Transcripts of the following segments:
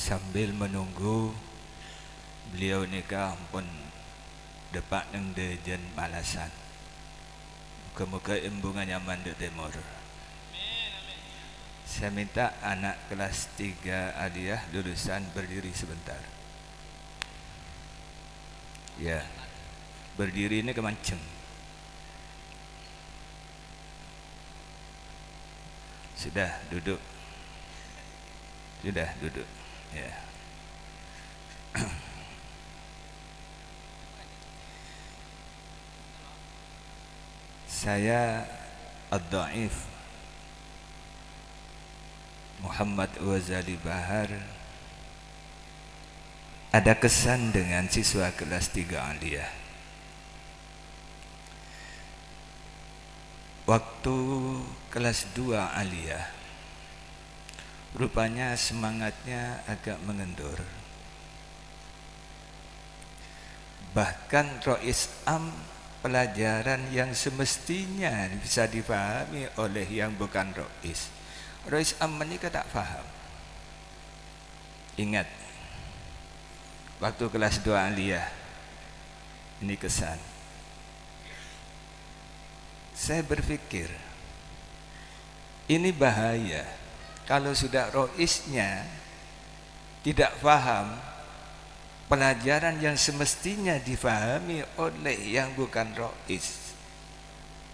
Sambil menunggu beliau nikah pun depak neng dejen malasan. Muka-muka embungan nyaman di timur. Saya minta anak kelas 3 aliyah lulusan berdiri sebentar. Ya, berdiri ini kemancing. Sudah duduk. Sudah duduk. Ya. Saya Ad-Dhaif Muhammad Wazali Bahar ada kesan dengan siswa kelas 3 aliyah. Waktu kelas 2 aliyah rupanya semangatnya agak mengendur. Bahkan Rois Am, pelajaran yang semestinya bisa dipahami oleh yang bukan Rois Am menikah tak faham. Ingat, waktu kelas 2 aliyah ini kesan. Saya berpikir ini bahaya kalau sudah roisnya tidak paham pelajaran yang semestinya difahami oleh yang bukan rois.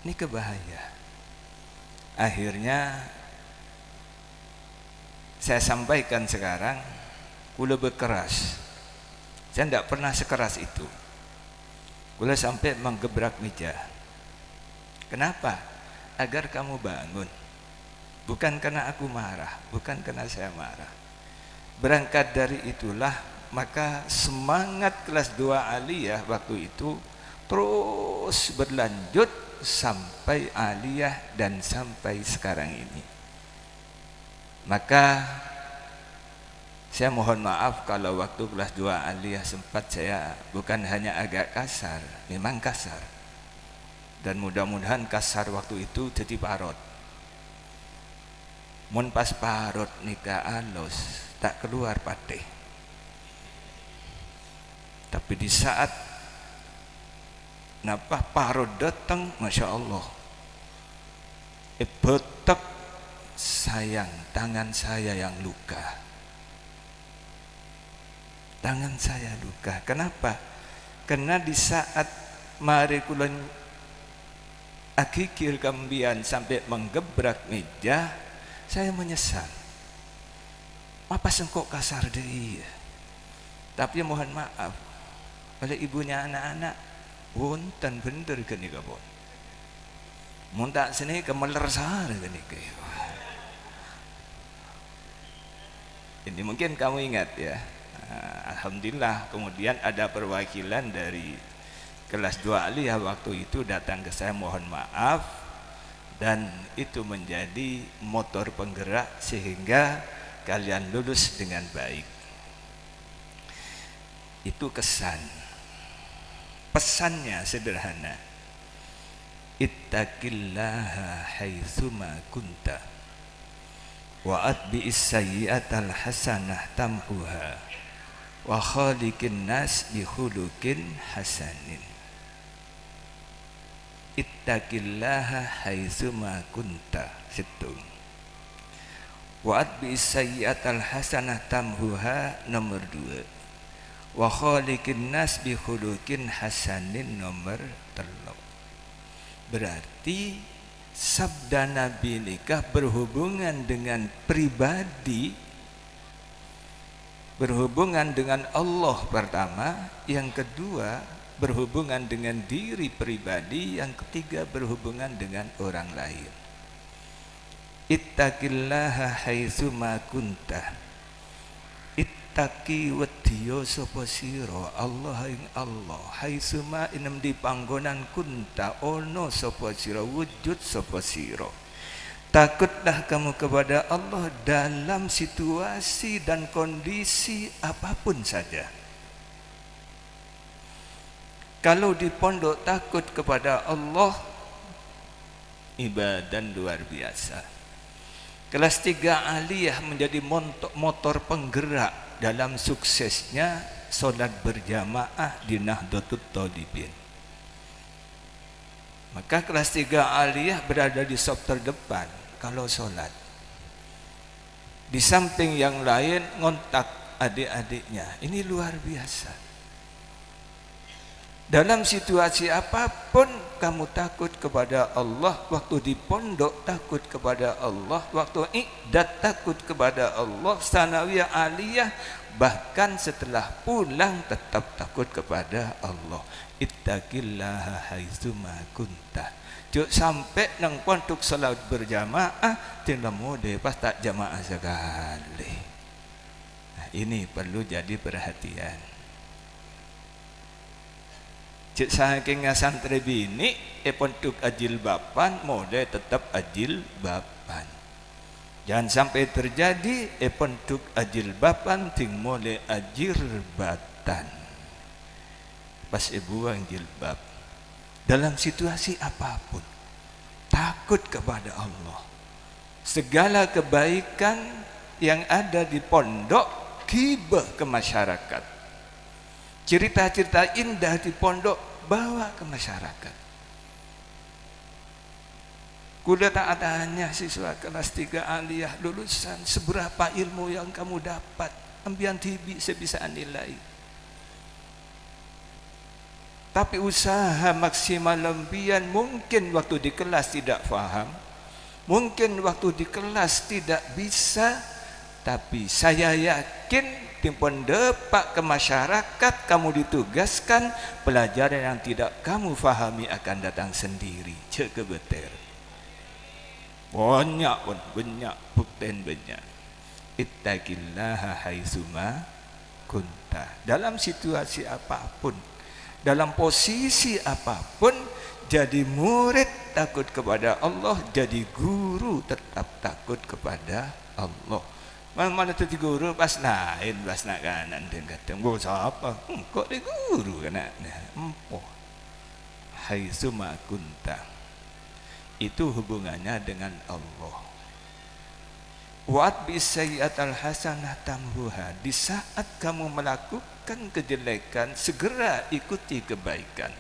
Ini kebahaya. Akhirnya saya sampaikan sekarang, kula berkeras. Saya tidak pernah sekeras itu. Kula sampai menggebrak meja. Kenapa? Agar kamu bangun. Bukan karena aku marah, bukan karena saya marah. Berangkat dari itulah, maka semangat kelas 2 aliyah waktu itu terus berlanjut sampai aliyah dan sampai sekarang ini. Maka saya mohon maaf kalau waktu kelas 2 aliyah sempat saya bukan hanya agak kasar, memang kasar. Dan mudah-mudahan kasar waktu itu jadi parot. Mun pas parot nikah alus tak keluar patih. Tapi di saat napa parot datang, masya Allah, betek sayang tangan saya yang luka. Tangan saya luka. Kenapa? Karena di saat mari kulon akikir kambian sampai menggebrak meja, saya menyesal. Apa sengkok kasar deh. Tapi mohon maaf, oleh ibunya anak-anak, wonten bener gini kabon. Mun tak sini kemeler sar gini ke. Ini mungkin kamu ingat ya. Alhamdulillah kemudian ada perwakilan dari kelas 2 aliyah waktu itu datang ke saya mohon maaf, dan itu menjadi motor penggerak sehingga kalian lulus dengan baik. Itu kesan. Pesannya sederhana. Ittaqillaha haitsuma kunta wa atbi'is sayyi'atal hasanah tamhuha wa khaliqin nas bi khuluqin hasanin. Ittaqillaha haitsuma kunta situ. Wa atbi'is sayyi'atal hasanah tamhuha nomor 2. Wa khaliqin nas bi khuluqin hasanin nomor 3. Berarti sabda Nabi nikah berhubungan dengan pribadi, berhubungan dengan Allah pertama, yang kedua berhubungan dengan diri pribadi, yang ketiga berhubungan dengan orang lain. Ittaqillaha haitsuma kunta. Ittaqi wedya sapa sira Allah ing Allah, haitsuma inem di panggonan kunta ono sapa sira, wujud sapa sira. Takutlah kamu kepada Allah dalam situasi dan kondisi apapun saja. Kalau di pondok takut kepada Allah, ibadah luar biasa. Kelas 3 aliyah menjadi motor penggerak dalam suksesnya solat berjamaah di Nahdlatul Thalibin. Maka kelas 3 aliyah berada di saf terdepan kalau solat. Di samping yang lain ngontak adik-adiknya. Ini luar biasa. Dalam situasi apapun kamu takut kepada Allah. Waktu di pondok takut kepada Allah, waktu i'dad takut kepada Allah, sanawiyah aliyah, bahkan setelah pulang tetap takut kepada Allah. Ittaqillaha haitsuma kunta. Cuk sampai nang pondok salat berjamaah tinggal mode pas tak jamaah sekali. Nah, ini perlu jadi perhatian. Cik saking santri bini pondok ajil bapan mode tetap ajil bapan. Jangan sampai terjadi pondok ajil bapan ting mole ajir batan. Pas ibu yang jilbab dalam situasi apapun takut kepada Allah. Segala kebaikan yang ada di pondok gibah ke masyarakat. Cerita-cerita indah di pondok bawa ke masyarakat. Kuda tak adanya siswa kelas 3 aliyah lulusan, seberapa ilmu yang kamu dapat, ambian tibi sebisa nilai. Tapi usaha maksimal lembian, mungkin waktu di kelas tidak faham, mungkin waktu di kelas tidak bisa, tapi saya yakin timpun depak ke masyarakat kamu ditugaskan, pelajaran yang tidak kamu fahami akan datang sendiri. Cek kebeter banyak pun banyak bukten banyak. Ittaqillaha haitsuma kunta. Dalam situasi apapun, dalam posisi apapun, jadi murid takut kepada Allah, jadi guru tetap takut kepada Allah. Mana tu guru pas lain pas nak kanan dan kata guru siapa? Kok dia guru kan nak empoh. Haitsuma kunta. Itu hubungannya dengan Allah. Wa'at bisayyi'atal hasanah tamhuha. Di saat kamu melakukan kejelekan, segera ikuti kebaikan.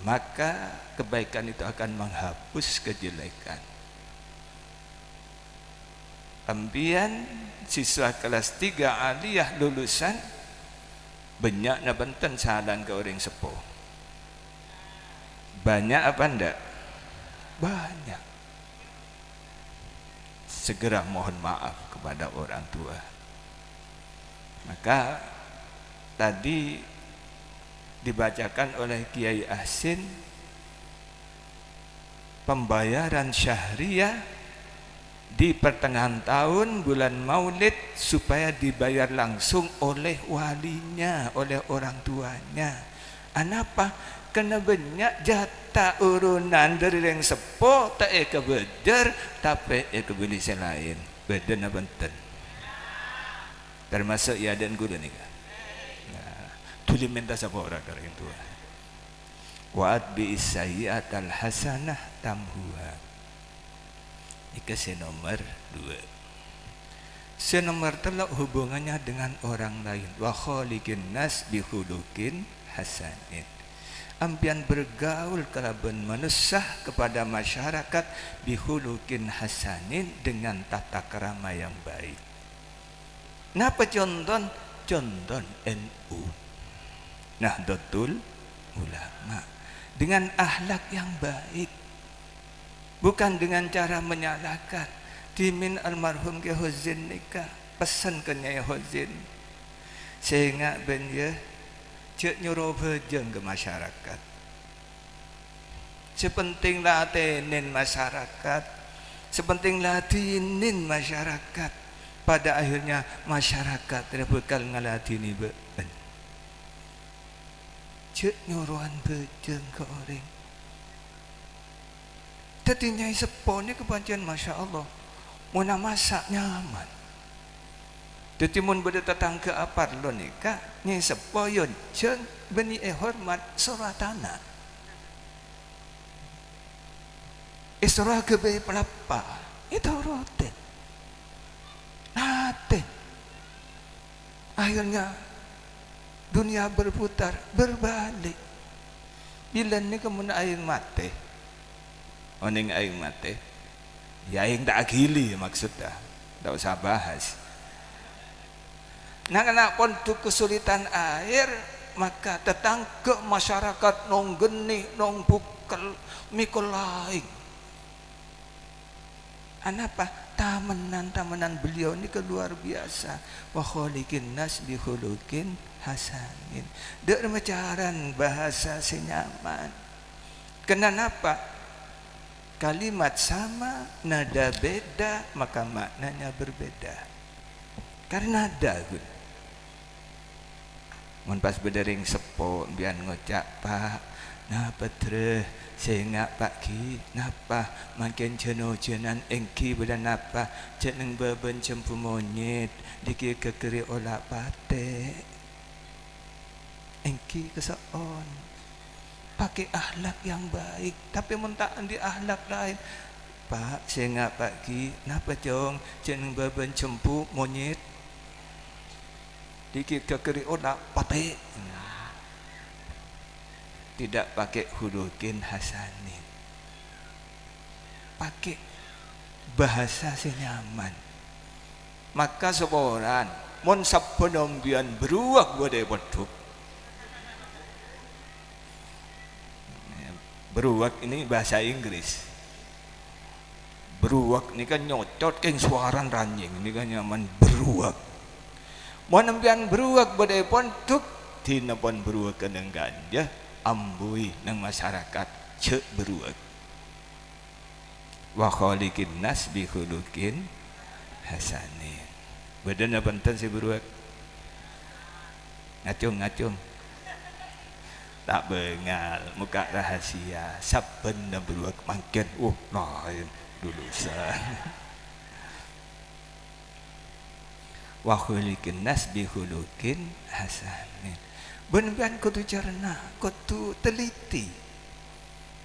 Maka kebaikan itu akan menghapus kejelekan. Ambian siswa kelas 3 aliyah lulusan banyak na benten salan ke orang sepuh. Banyak apa enggak? Banyak. Segera mohon maaf kepada orang tua. Maka tadi dibacakan oleh Kiai Ahsin pembayaran syahriah di pertengahan tahun bulan Maulid supaya dibayar langsung oleh walinya, oleh orang tuanya. Kenapa? Kena banyak jatah urunan dari yang sepo tak kebejar tapi kebeli lain. Beden apa benten. Termasuk ya dan gula ni kan. Nah, tuli minta siapa orang dari tua. Wa'ad bi sayyi'atal hasanah tamhuha. Ini nomor 2. Nomor 3 hubungannya dengan orang lain. Wa khaliqin nas bi khuluqin hasanin. Ampian bergaul kalaban manusia kepada masyarakat bi khuluqin hasanin, dengan tata krama yang baik. Napa contoh? Contoh NU, Nahdlatul Ulama, dengan akhlak yang baik. Bukan dengan cara menyalahkan. Dimin almarhum ke Hozin nikah, pesan ke Nyai Hozin sehingga ben ya cek nyuruh bejeng ke masyarakat. Sepentinglah atenin masyarakat, sepentinglah dinin masyarakat. Pada akhirnya masyarakat terbekal ngaladini ben. Cek nyuruhan bejeng ke orang. Tadi Nyai Sepo ni kepancian Masya Allah, muna masak nyaman. Tadi mun beda tetangga apar lo ni kak Nyai Sepo yon jen beni hormat soratana. Isra kebe pelapa Itu rutin. Nanti akhirnya dunia berputar, berbalik. Bila ni kemun aing mati, oning aing mati, ya aing tak agili maksudnya, tak usah bahas. Nah, kena pun tu kesulitan air, maka datang ke masyarakat nong geni, nong bukel, mikul laing. Anapa? Tamenan beliau ini luar biasa. Wa khaliqin nas bi khuluqin hasanin. Dek macaran bahasa senyaman. Kenapa? Kalimat sama, nada beda, maka maknanya berbeda. Karena nada gun. Mun pas bedering sepo bian ngocak Pak, napa treh sehingga Pak Ki, napa makin jenuh-jenan engki bulan napa jeneng beben cempu monyet dikir kekeri olah pate engki keseon pakai akhlak yang baik, tapi mentak di akhlak lain. Pak sehingga Pak Ki, napa jong jeneng beben cempu monyet dikir kekeri olah pate. Tidak pakai hulukin hasanin, pakai bahasa senyaman. Maka seorang mon sapenom bian beruak bodai boduk. Beruak ini bahasa Inggris. Beruak ini kan nyocot keng suaran ranjing, ini kan nyaman beruak. Mon bian beruak bodai boduk, tina pon beruak keneng ganja. Ambui nang masyarakat cek beruak. Wa khaliqin nas bi khuluqin hasanin. Badan apa enten si beruak? Ngacung. Tak bengal, muka rahasia. Saben na beruak mangken. Lain lulusan. Wa khaliqin nas bi khuluqin hasanin. Benar-benar kudu cerna, kudu teliti.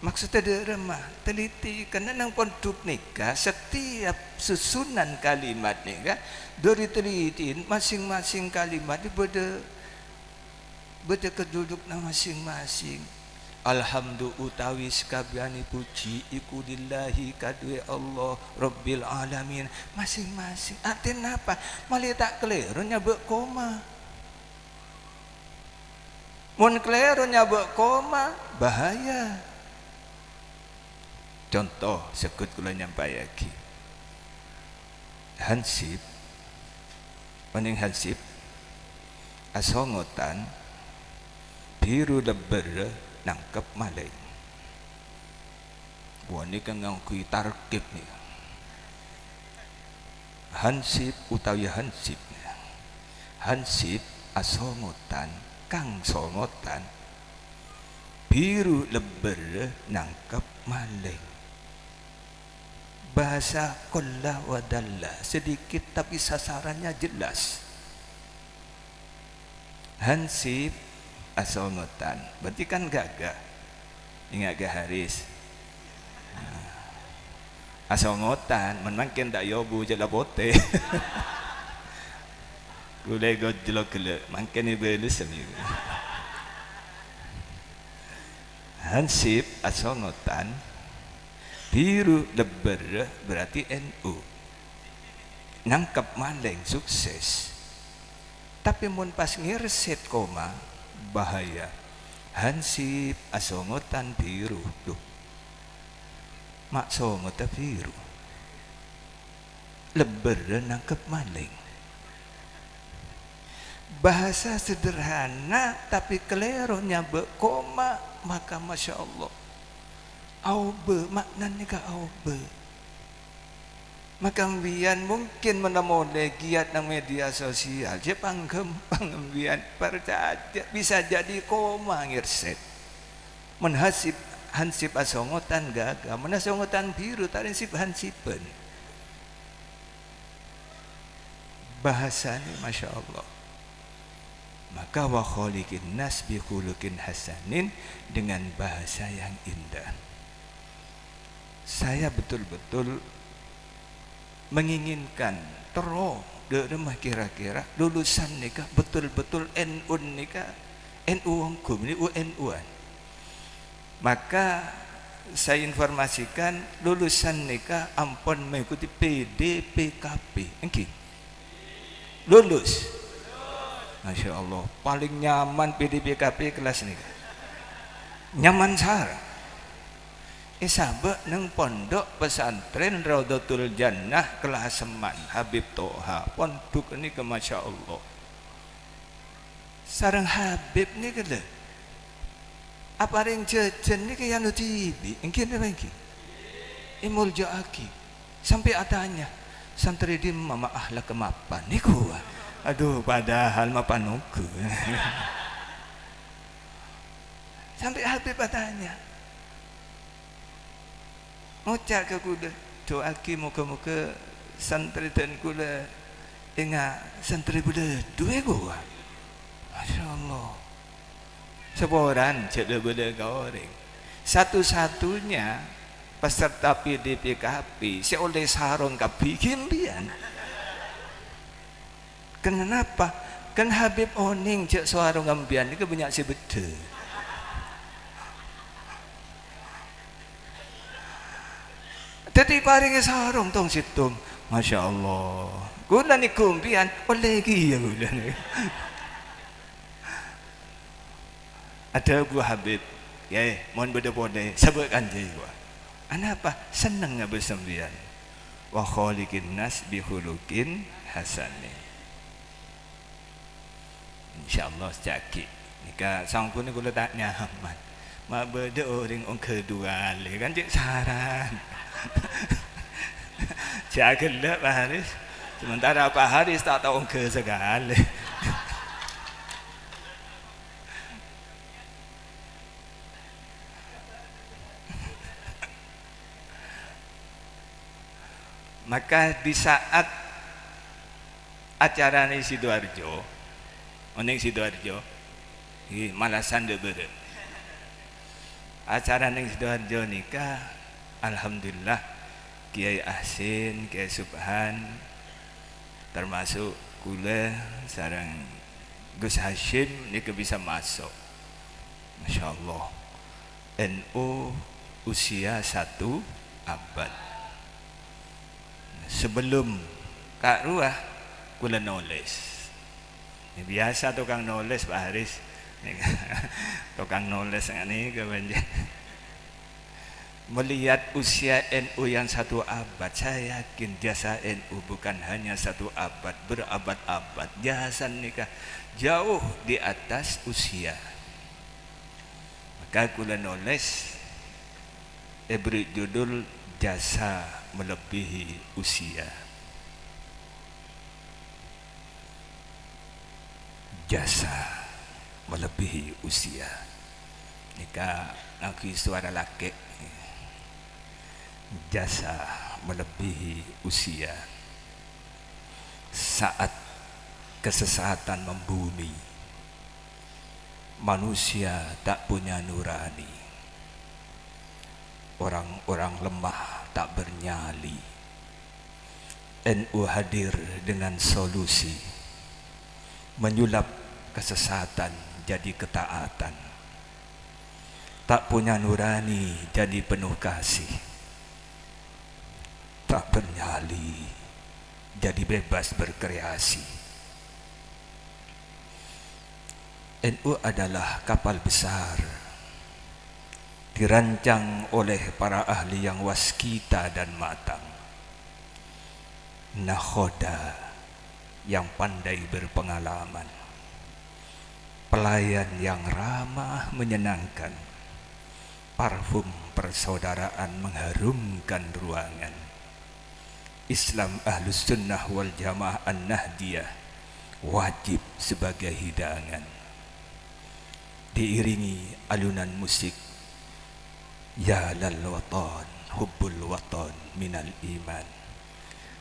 Maksudnya ada remah, teliti. Karena nang pondok nikah, setiap susunan kalimat nikah dari telitiin masing-masing kalimat itu beda keduduk na masing-masing. Alhamdulillah utawi sekabiani puji iku lillahi kadue Allah Rabbil alamin. Masing-masing. Artinya apa? Malah tak keliru nyabek koma. Mun kleru nyabek koma bahaya. Contoh sekut kula nyampaiake. Hansip paning hansip asongotan biru leber nangkep maling. Buani kan ngangkui tarkib nih. Hansip utawi hansip. Hansip asongotan kang songotan biru leber nangkep maling. Bahasa qalla wa dalla sedikit tapi sasarannya jelas. Hansip asongotan berarti kan gagah. Ingat gak Haris? Asongotan menangkin dak yobu jelabote. Gulai gojlok le, makan ni belus ni. Hansip asongotan biru leber berarti NU. Nangkap maling sukses. Tapi mun pas ngirset koma bahaya. Hansip asongotan biru. Duh. Mak songotan biru. Leber nangkap maling. Bahasa sederhana tapi keleronya koma, maka masya Allah aube maknanya ka aube. Maka mbian mungkin menemui giat nang media sosial je panggempang mbian percaya bisa jadi koma ngirset menhasib hansip asongotan gaga menasongotan biru tarinsip hansipen bahasanya masya Allah. Maka wa khaliqin nas bi khuluqin hasanin dengan bahasa yang indah. Saya betul-betul menginginkan terus rumah kira-kira lulusan nikah betul-betul NU nikah NU hukum ini UNU-an. Maka saya informasikan lulusan nikah ampun mengikuti PD PKP. Engki lulus. Masya Allah, paling nyaman PD PKP kelas nikah. Nyaman sarang. Sabak neng pondok pesantren Raudhatul Jannah kelas Seman Habib Toha pondok ini ke Masya Allah. Sarang Habib ni kele. Apa ring jajan ni ke yang TV? Engkin apa engkin? Imul Joaki sampai atanya santri di mama ahlak kemapan ni kuah. Aduh, padahal mapanuku. Sampai Habib atanya. Ngocak ke kuda doaki muka-muka santri dan kula ingat santri budak dua gua. Masya Allah seboran cedek budak goreng satu-satunya peserta PDPKP si oleh sarong kapi kimbian. Kenapa? Kan Habib Oning cek sarong kambian ini banyak si betul. Jadi paring sarung tong situm, Masya Allah. Guna ni kumpian, oleh lagi ya guna ni. Ada gua Habib, ya, mohon berde-berde, sebutkan je gua. Kenapa? Senang nggak bersembian. Wa khaliqin nas bihulukin hasani. InsyaAllah secaki. Nika sangku ni gula tak nyaman. Mak berde orang kedua le kan cik saran. Cak gelap Pak Haris. Sementara Pak Haris tak tahu ke segala. Maka di saat acara ni Sidoarjo, oning Sidoarjo, malasan de berde. Acara ni Sidoarjo nikah, alhamdulillah Kiai Ahsin, Kiai Subhan, termasuk kula sarang Gus Hashim ni bisa masuk. Masya Allah. NU usia 1 abad. Sebelum Kak Ruah, kula nulis. Ini biasa tukang nulis Pak Haris. Tukang nulis ini kebanyakan. Melihat usia NU yang 1 abad, saya yakin jasa NU bukan hanya 1 abad, berabad-abad. Jasa nikah jauh di atas usia. Maka kula nulis beri judul jasa melebihi usia. Jasa melebihi usia. Nikah aku suara laki. Jasa melebihi usia. Saat kesesatan membumi, manusia tak punya nurani, orang-orang lemah tak bernyali. NU hadir dengan solusi, menyulap kesesatan jadi ketaatan. Tak punya nurani jadi penuh kasih, tak bernyali jadi bebas berkreasi. NU adalah kapal besar, dirancang oleh para ahli yang waskita dan matang, nakhoda yang pandai berpengalaman, pelayan yang ramah menyenangkan, parfum persaudaraan mengharumkan ruangan. Islam Ahlus Sunnah wal Jamaah An-Nahdiyah wajib sebagai hidangan, diiringi alunan musik Ya lal watan hubbul watan minal iman.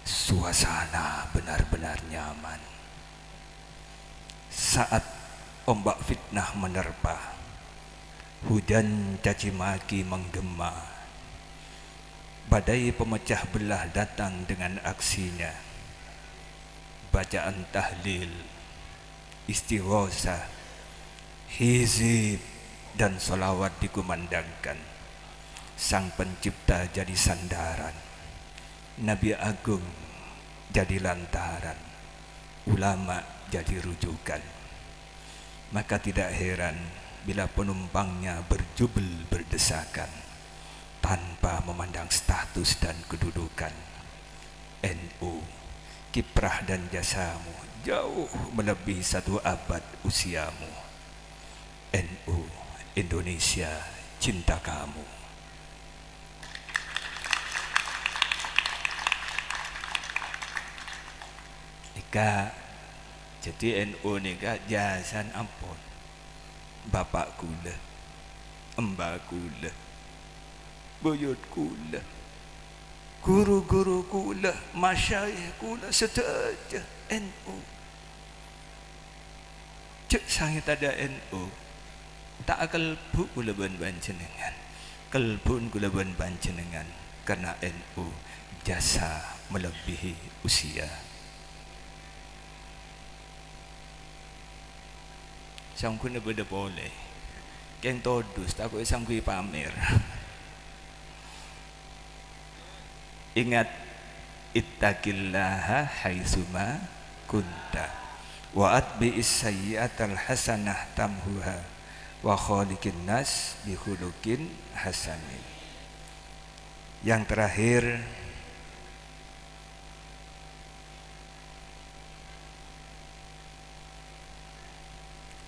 Suasana benar-benar nyaman. Saat ombak fitnah menerpa, hujan caci maki menggema, Badai pemecah belah datang dengan aksinya. Bacaan tahlil, istighosah, hizib, dan solawat dikumandangkan. Sang pencipta jadi sandaran, Nabi Agung jadi lantaran, ulama jadi rujukan. Maka tidak heran bila penumpangnya berjubel berdesakan tanpa memandang status dan kedudukan. NU, kiprah dan jasamu jauh melebihi 1 abad usiamu. NU, Indonesia cinta kamu. Nika jadi NU nika jasan ampun. Bapak kula, mbak kula, buyut kula, guru-guru kula, masyayikh kula, sedaja NU. Cek sangat ada NU, tak kalbu kula banjenengan, kalbun kula banjenengan, karena NU jasa melebihi usia. Sangku na beda boleh, keng todus takut sangku pamer. Ingat, ittaqillaha haitsuma kunta wa atbi'is sayyi'atal hasanah tamhuha wa khaliqin nas bi khuluqin hasanin. Yang terakhir,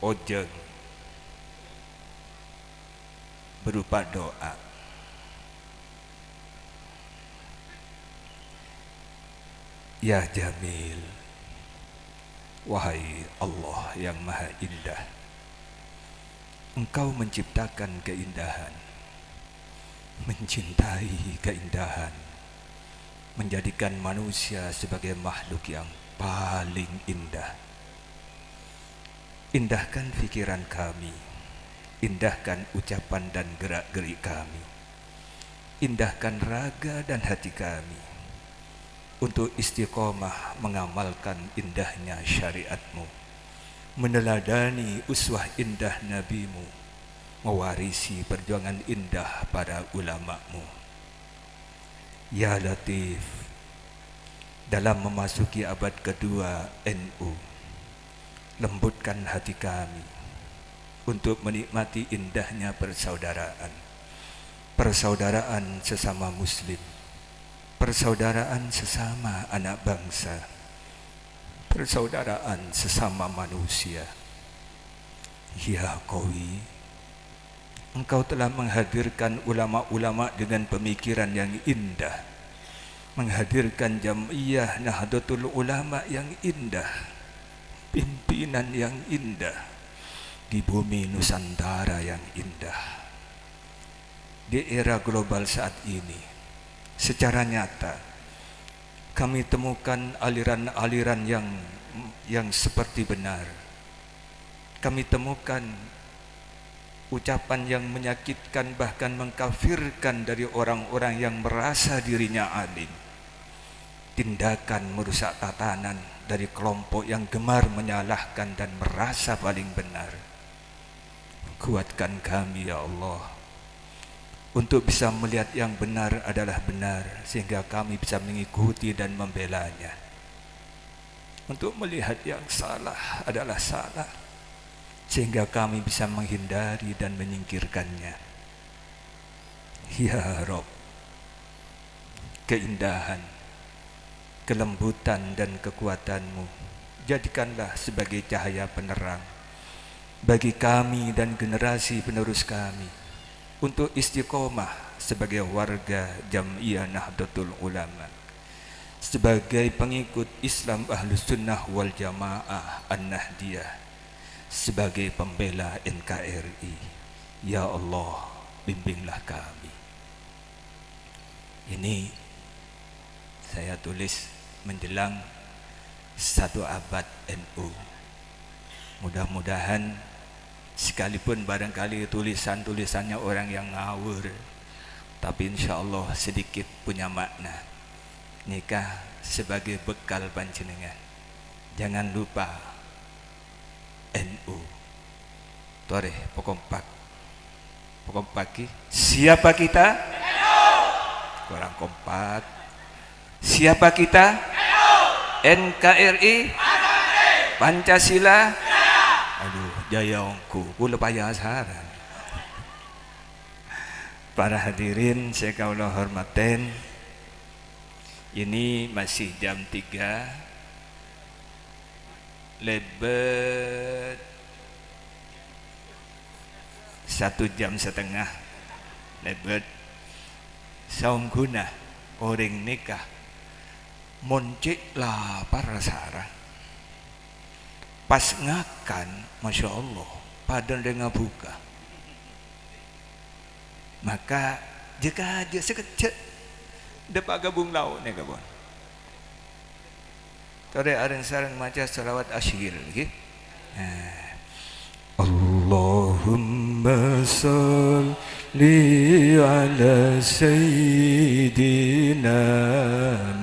ojeng berupa doa. Ya Jamil, wahai Allah yang maha indah, Engkau menciptakan keindahan, mencintai keindahan, menjadikan manusia sebagai makhluk yang paling indah. Indahkan pikiran kami, indahkan ucapan dan gerak-gerik kami, indahkan raga dan hati kami untuk istiqomah mengamalkan indahnya syariat-Mu, meneladani uswah indah Nabi-Mu, mewarisi perjuangan indah para ulama-Mu. Ya Latif, dalam memasuki abad kedua NU, lembutkan hati kami untuk menikmati indahnya persaudaraan, persaudaraan sesama muslim, persaudaraan sesama anak bangsa, persaudaraan sesama manusia. Ya Qawi, Engkau telah menghadirkan ulama-ulama dengan pemikiran yang indah, menghadirkan Jam'iyah Nahdlatul Ulama yang indah, pimpinan yang indah di bumi Nusantara yang indah. Di era global saat ini, secara nyata kami temukan aliran-aliran yang seperti benar. Kami temukan ucapan yang menyakitkan, bahkan mengkafirkan dari orang-orang yang merasa dirinya alim. Tindakan merusak tatanan dari kelompok yang gemar menyalahkan dan merasa paling benar. Kuatkan kami ya Allah untuk bisa melihat yang benar adalah benar, sehingga kami bisa mengikuti dan membelanya. Untuk melihat yang salah adalah salah, sehingga kami bisa menghindari dan menyingkirkannya. Ya Rabb, keindahan, kelembutan dan kekuatan-Mu jadikanlah sebagai cahaya penerang bagi kami dan generasi penerus kami untuk istiqomah sebagai warga Jam'iyah Nahdlatul Ulama, sebagai pengikut Islam Ahlus Sunnah wal Jamaah An-Nahdiyah, sebagai pembela NKRI. Ya Allah, bimbinglah kami. Ini saya tulis menjelang 1 abad NU. Mudah-mudahan sekalipun barangkali tulisan-tulisannya orang yang ngawur, tapi insya Allah sedikit punya makna. Nikah sebagai bekal panjenengan. Jangan lupa NU. Tore pokok pagi. Siapa kita? Kurang kompak. Siapa kita? NKRI. Pancasila. Aduh, jaya ongku. Kula payah asaran. Para hadirin saya kaulah hormaten. Ini masih jam 3 lebet 1,5 jam lebet saung guna orang nikah moncik lapar sarang pas ngakan Masya Allah padan dengan buka maka jika dia sekecil depak gabung laut nih kabon. Tore areng sareng maca selawat asyir nggih. Allahumma shalli ala sayyidina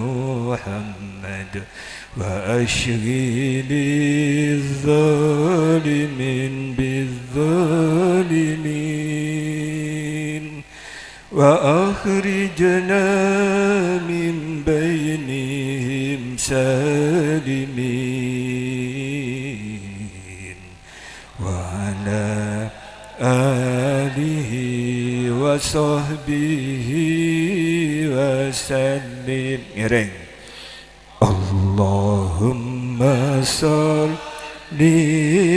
Muhammad wa ashghili zalimin bizzalimin وأخرجنا من بينهم سالمين وعلى آله وصحبه وسلم اللهم صل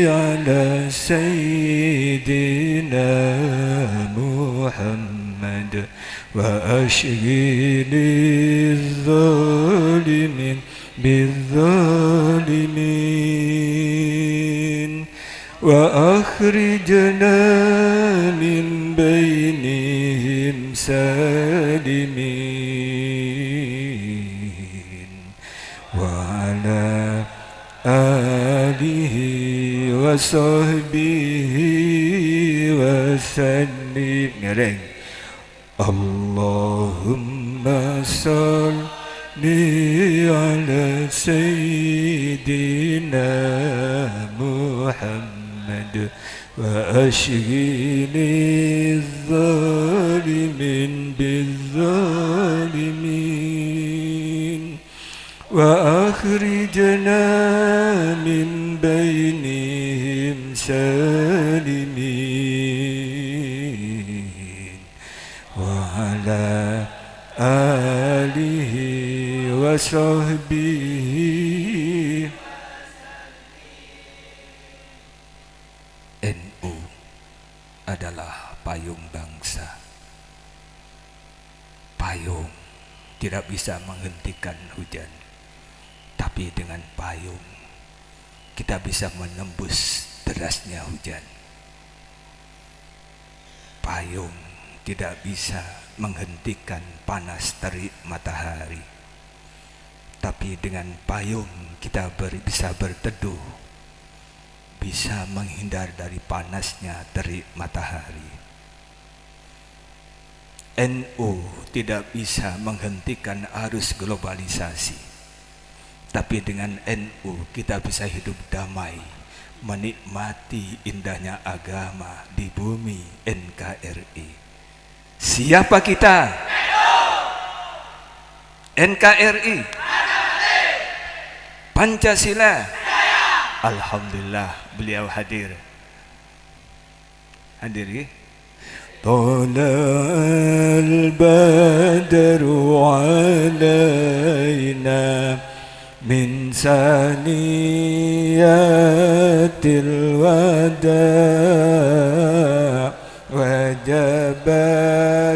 على سيدنا محمد وأشغل الظالمين بالظالمين وأخرجنا من بينهم سالمين وعلى آله وصحبه وسلم اللهم صل على سيدنا محمد وأشغل الظالمين بالظالمين وأخرجنا من بينهم سالمين وعلى آله وصحبه. NU adalah payung bangsa. Payung tidak bisa menghentikan hujan, tapi dengan payung kita bisa menembus derasnya hujan. Payung tidak bisa menghentikan panas terik matahari, tapi dengan payung kita bisa berteduh, bisa menghindar dari panasnya terik matahari. NU tidak bisa menghentikan arus globalisasi, tapi dengan NU kita bisa hidup damai, menikmati indahnya agama di bumi NKRI. Siapa kita? NKRI. Pancasila. Alhamdulillah beliau hadir. Hadir. طلع البدر علينا من ثنيات الوداع وجب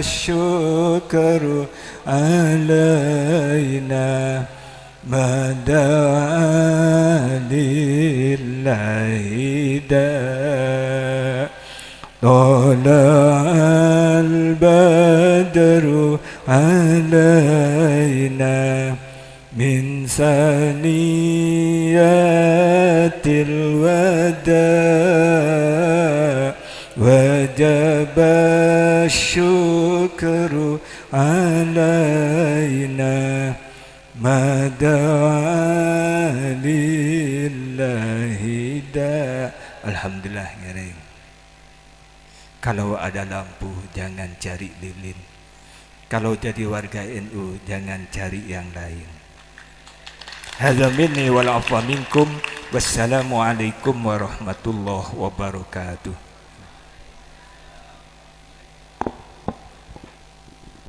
الشكر علينا ما دعا لله داع طلع البدر علينا من ثنيات الوداع وجب وجب الشكر علينا ما دعا لله دا. Alhamdulillah ngereng. Kalau ada lampu jangan cari lilin. Kalau jadi warga NU jangan cari yang lain. Hadza minni wal afwa minkum. Wassalamualaikum warahmatullahi wabarakatuh.